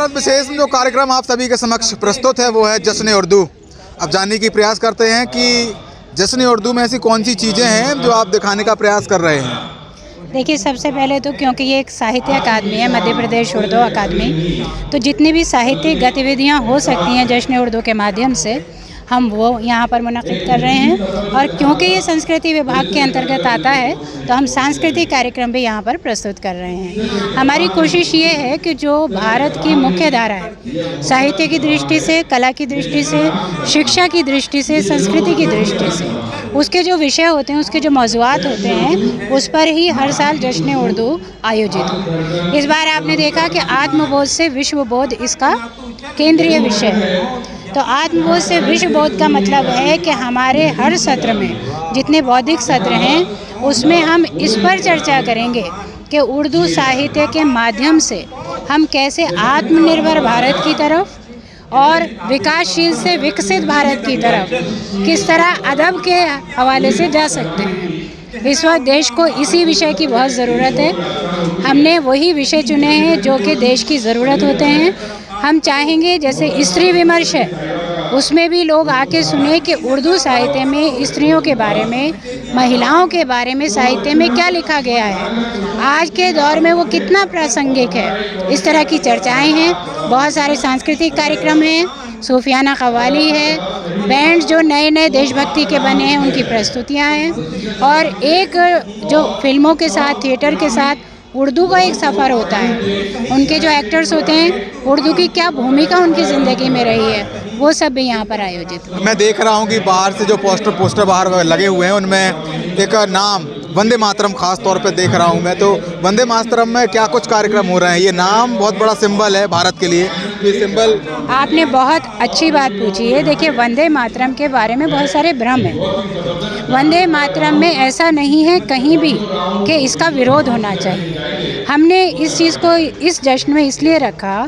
भारत विशेष में जो कार्यक्रम आप सभी के समक्ष प्रस्तुत है वो है जश्न उर्दू। अब जानने की प्रयास करते हैं कि जश्न उर्दू में ऐसी कौन सी चीज़ें हैं जो आप दिखाने का प्रयास कर रहे हैं। देखिए, सबसे पहले तो क्योंकि ये एक साहित्य अकादमी है, मध्य प्रदेश उर्दू अकादमी, तो जितनी भी साहित्यिक गतिविधियाँ हो सकती हैं जश्न उर्दू के माध्यम से हम वो यहाँ पर मुनक़िद कर रहे हैं। और क्योंकि ये संस्कृति विभाग के अंतर्गत आता है तो हम सांस्कृतिक कार्यक्रम भी यहाँ पर प्रस्तुत कर रहे हैं। हमारी कोशिश ये है कि जो भारत की मुख्य धारा है, साहित्य की दृष्टि से, कला की दृष्टि से, शिक्षा की दृष्टि से, संस्कृति की दृष्टि से, उसके जो विषय होते हैं, उसके जो मौज़ूआत होते हैं, उस पर ही हर साल जश्न उर्दू आयोजित हो। इस बार आपने देखा कि आत्मबोध से विश्वबोध इसका केंद्रीय विषय है। तो आत्मबोध से विश्वबोध का मतलब है कि हमारे हर सत्र में जितने बौद्धिक सत्र हैं उसमें हम इस पर चर्चा करेंगे कि उर्दू साहित्य के माध्यम से हम कैसे आत्मनिर्भर भारत की तरफ और विकासशील से विकसित भारत की तरफ किस तरह अदब के हवाले से जा सकते हैं। इस वक्त देश को इसी विषय की बहुत ज़रूरत है। हमने वही विषय चुने हैं जो कि देश की ज़रूरत होते हैं। हम चाहेंगे जैसे स्त्री विमर्श है, उसमें भी लोग आके सुने कि उर्दू साहित्य में स्त्रियों के बारे में, महिलाओं के बारे में साहित्य में क्या लिखा गया है, आज के दौर में वो कितना प्रासंगिक है। इस तरह की चर्चाएं हैं। बहुत सारे सांस्कृतिक कार्यक्रम हैं, सूफियाना कव्वाली है, बैंड जो नए नए देशभक्ति के बने हैं उनकी प्रस्तुतियां हैं, और एक जो फिल्मों के साथ, थिएटर के साथ उर्दू का एक सफ़र होता है। उनके जो एक्टर्स होते हैं, उर्दू की क्या भूमिका उनकी ज़िंदगी में रही है, वो सब भी यहाँ पर आयोजित हो। मैं देख रहा हूँ कि बाहर से जो पोस्टर बाहर लगे हुए हैं उनमें एक नाम वंदे मातरम खास तौर पे देख रहा हूँ मैं। तो वंदे मातरम में क्या कुछ कार्यक्रम हो रहे हैं? ये नाम बहुत बड़ा सिंबल है भारत के लिए। ये सिंबल आपने बहुत अच्छी बात पूछी है। देखिए, वंदे मातरम के बारे में बहुत सारे भ्रम हैं। वंदे मातरम में ऐसा नहीं है कहीं भी कि इसका विरोध होना चाहिए। हमने इस चीज़ को इस जश्न में इसलिए रखा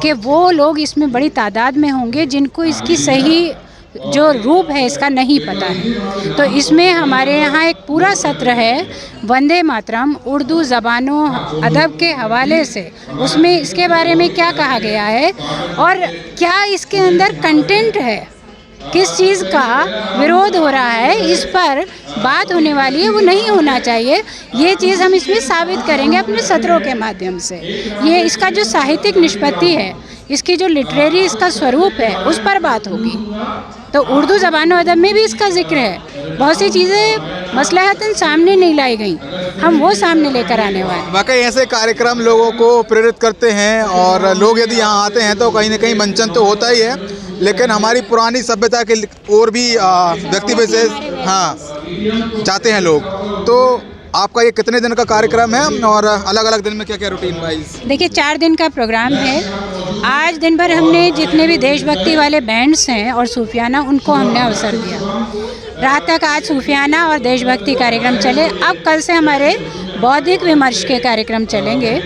कि वो लोग इसमें बड़ी तादाद में होंगे जिनको इसकी सही जो रूप है इसका नहीं पता है। तो इसमें हमारे यहाँ एक पूरा सत्र है वंदे मातरम उर्दू ज़बानों अदब के हवाले से। उसमें इसके बारे में क्या कहा गया है और क्या इसके अंदर कंटेंट है, किस चीज़ का विरोध हो रहा है, इस पर बात होने वाली है, वो नहीं होना चाहिए। ये चीज़ हम इसमें साबित करेंगे अपने सत्रों के माध्यम से। ये इसका जो साहित्यिक निष्पत्ति है, इसकी जो लिटरेरी इसका स्वरूप है, उस पर बात होगी। तो उर्दू ज़बान अदब में भी इसका जिक्र है। बहुत सी चीज़ें मसलहतन सामने नहीं लाई गई, हम वो सामने लेकर आने वाले। वाकई ऐसे कार्यक्रम लोगों को प्रेरित करते हैं और लोग यदि यहाँ आते हैं तो कहीं ना कहीं मंचन तो होता ही है, लेकिन हमारी पुरानी सभ्यता के और भी व्यक्ति विशेष जाते हैं लोग। तो आपका ये कितने दिन का कार्यक्रम है और अलग अलग दिन में क्या क्या रूटीन वाइज? देखिए, 4 दिन का प्रोग्राम है। आज दिन भर हमने जितने भी देशभक्ति वाले बैंड्स हैं और सूफियाना, उनको हमने अवसर दिया। रात तक आज सूफियाना और देशभक्ति कार्यक्रम चले। अब कल से हमारे बौद्धिक विमर्श के कार्यक्रम चलेंगे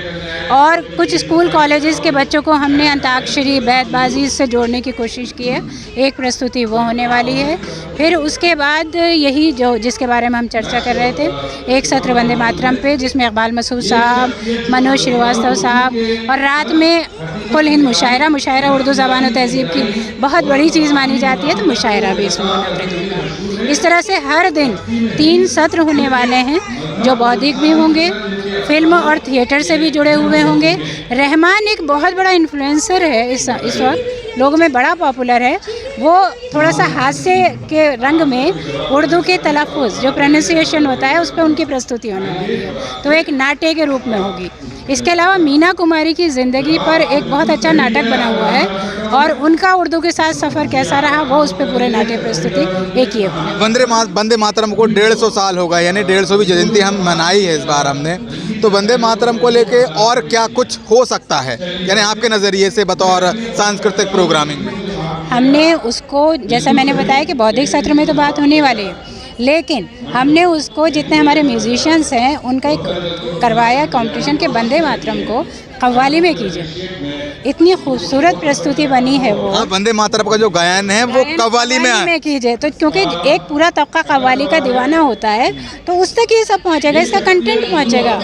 और कुछ स्कूल कॉलेजेस के बच्चों को हमने अंताक्षरी, बैतबाजी से जोड़ने की कोशिश की है। एक प्रस्तुति वो होने वाली है। फिर उसके बाद यही जो जिसके बारे में हम चर्चा कर रहे थे, एक सत्र वंदे मातरम पे जिसमें इकबाल मसूद साहब, मनोज श्रीवास्तव साहब, और रात में कुल हिंद मुशायरा उर्दू ज़बान और तहज़ीब की बहुत बड़ी चीज़ मानी जाती है, तो मुशायरा भी इसमें मुनक़िद होगा। इस तरह से हर दिन 3 सत्र होने वाले हैं जो बौद्धिक भी होंगे, फिल्म और थिएटर से भी जुड़े हुए होंगे। रहमान एक बहुत बड़ा इन्फ्लुएंसर है, इस वक्त लोगों में बड़ा पॉपुलर है। वो थोड़ा सा हास्य के रंग में उर्दू के तलफ़ुज़ जो प्रोनाउंसिएशन होता है उस पर उनकी प्रस्तुति होने वाली है, तो एक नाट्य के रूप में होगी। इसके अलावा मीना कुमारी की ज़िंदगी पर एक बहुत अच्छा नाटक बना हुआ है और उनका उर्दू के साथ सफ़र कैसा रहा, वो उस पर पूरे नाट्य प्रस्तुति एक ये होगा। वंदे मातरम को 150 साल हो गए, यानी 150वीं जयंती हम मनाई है इस बार हमने। तो वंदे मातरम को लेके और क्या कुछ हो सकता है, यानी आपके नज़रिए से बतौर सांस्कृतिक प्रोग्रामिंग में? हमने उसको, जैसा मैंने बताया कि बौद्धिक सत्र में तो बात होने वाली है, लेकिन हमने उसको जितने हमारे म्यूजिशियंस हैं उनका एक करवाया कंपटीशन के वंदे मातरम को कव्वाली में कीजिए। इतनी खूबसूरत प्रस्तुति बनी है वो। हाँ, वंदे मातरम का जो गायन है वो कव्वाली में कीजिए, तो क्योंकि एक पूरा तबका कव्वाली का दीवाना होता है तो उस तक ये सब पहुंचेगा, इसका कंटेंट पहुंचेगा।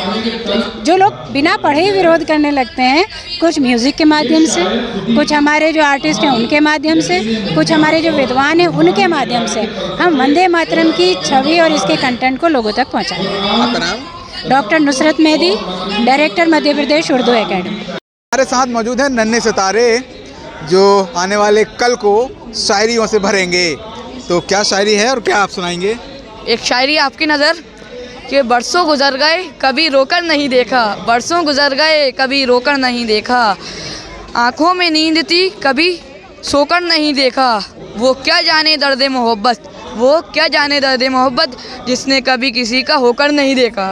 जो लोग बिना पढ़े ही विरोध करने लगते हैं, कुछ म्यूज़िक के माध्यम से, कुछ हमारे जो आर्टिस्ट हैं उनके माध्यम से, कुछ हमारे जो विद्वान हैं उनके माध्यम से हम वंदे मातरम की छवि और इसके कंटेंट को लोगों तक पहुँचाएंगे। आपका नाम? Doctor Nusrat Mehdi, director Madhya Pradesh Urdu academy. हमारे साथ मौजूद हैं नन्हे सितारे जो आने वाले कल को शायरियों से भरेंगे। तो क्या शायरी है और क्या आप सुनाएंगे? एक शायरी आपकी नज़र कि बरसों गुजर गए कभी रोकर नहीं देखा, बरसों गुजर गए कभी रोकर नहीं देखा, आँखों में नींद थी कभी सोकर नहीं देखा, वो क्या जाने दर्द मोहब्बत, वो क्या जाने दर्द मोहब्बत जिसने कभी किसी का होकर नहीं देखा।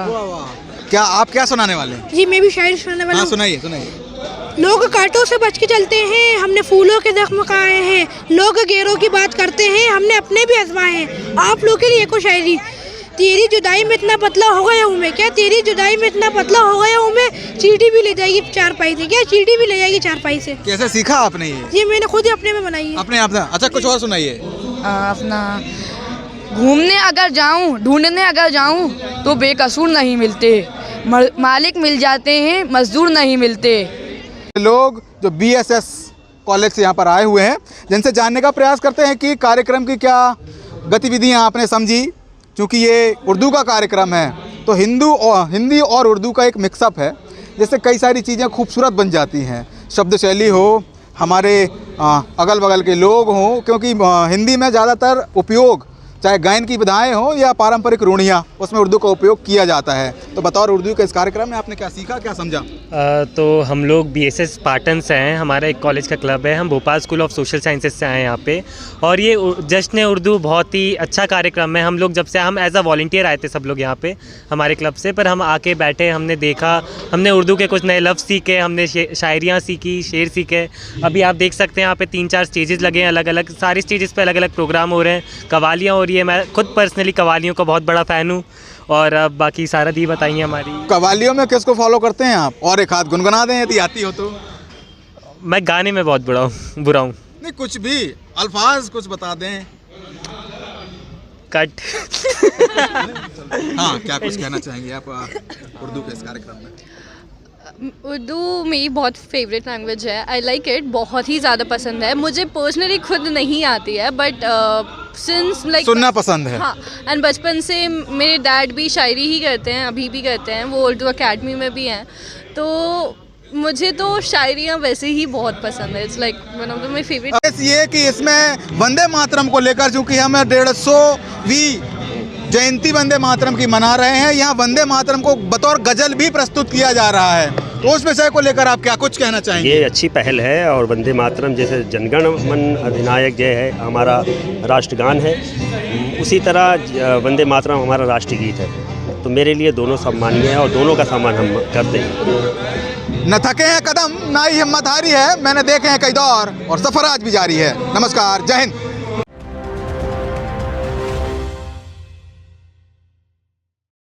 क्या आप क्या सुनाने वाले हैं? जी मैं भी शायरी सुनाने वाला हाँ, हूँ। सुनाइए सुनाइए। लोग कांटों से बच के चलते हैं, हमने फूलों के जख्म खाए हैं, लोग गैरों की बात करते हैं, हमने अपने भी आजमाए हैं। आप लोग के लिए एक और शायरी। तेरी जुदाई में इतना पतला हो गया हूँ मैं, क्या तेरी जुदाई में इतना पतला हो गया हूँ मैं, चींटी भी ले जाएगी चारपाई से, क्या चींटी भी ले जाएगी चारपाई से। कैसे सीखा आपने ये? ये मैंने खुद ही अपने में बनाई है। अपने आप से? अच्छा, कुछ और सुनाइए। अपना घूमने अगर जाऊं, ढूंढने अगर जाऊं तो बेकसूर नहीं मिलते, मालिक मिल जाते हैं मजदूर नहीं मिलते। लोग जो BSS कॉलेज से यहाँ पर आए हुए हैं, जिनसे जानने का प्रयास करते हैं कि कार्यक्रम की क्या गतिविधियाँ आपने समझी। क्योंकि ये उर्दू का कार्यक्रम है तो हिंदी और उर्दू का एक मिक्सअप है, जिससे कई सारी चीज़ें खूबसूरत बन जाती हैं। शब्द शैली हो, हमारे अगल बगल के लोग हों, क्योंकि हिंदी में ज़्यादातर उपयोग चाहे गायन की विधाएँ हों या पारंपरिक रूढ़ियाँ, उसमें उर्दू का उपयोग किया जाता है। तो बतौर उर्दू के इस कार्यक्रम में आपने क्या सीखा, क्या समझा? तो हम लोग BSS स्पार्टन से हैं, हमारा एक कॉलेज का क्लब है, हम Bhopal school of social sciences से आए हैं यहाँ पे। और ये जश्न उर्दू बहुत ही अच्छा कार्यक्रम है। हम लोग जब से हम एज अ वॉलंटियर आए थे सब लोग यहाँ पे हमारे क्लब से, पर हम आके बैठे, हमने देखा, हमने उर्दू के कुछ नए लफ्ज़ सीखे, हमने शायरियाँ सीखी, शेर सीखे। अभी आप देख सकते हैं यहाँ पे 3-4 स्टेजेस लगे हैं, अलग अलग, सारी स्टेजेस पे अलग अलग प्रोग्राम हो रहे हैं, कवालियाँ हो रही है। मैं खुद पर्सनली कवालियों का बहुत बड़ा फ़ैन हूँ। और अब बाकी सारा दी बताइए हमारी। कवालियों में किसको फॉलो करते हैं आप? और एक हाथ गुनगुना दें यदि आती हो तो। मैं गाने में बहुत बुरा हूँ। नहीं, कुछ भी अल्फाज कुछ बता दें। कट। हाँ, क्या कुछ कहना चाहेंगे आप उर्दू के इस कार्यक्रम में? उर्दू मेरी बहुत फेवरेट लैंग्वेज है। आई लाइक इट, बहुत ही ज़्यादा पसंद है। मुझे पर्सनली खुद नहीं आती है बट सिंस लाइक सुनना पसंद है। हाँ, एंड बचपन से मेरे डैड भी शायरी ही करते हैं, अभी भी करते हैं, वो उर्दू एकेडमी में भी हैं। तो मुझे तो शायरियाँ वैसे ही बहुत पसंद है। It's like one of my favourite. ये कि इसमें वंदे मातरम को लेकर, चूँकि हम 150वीं जयंती वंदे मातरम की मना रहे हैं, यहाँ वंदे मातरम को बतौर गजल भी प्रस्तुत किया जा रहा है। तो उस विषय को लेकर आप क्या कुछ कहना चाहेंगे? ये अच्छी पहल है और वंदे मातरम जैसे जनगण मन अधिनायक जय है हमारा राष्ट्रगान है, उसी तरह वंदे मातरम हमारा राष्ट्रगीत है। तो मेरे लिए दोनों सम्मानीय है और दोनों का सम्मान हम करते हैं। न थके हैं कदम, ना ही हिम्मत हारी है, मैंने देखे हैं कई दौर और सफर आज भी जारी है। नमस्कार, जय हिंद।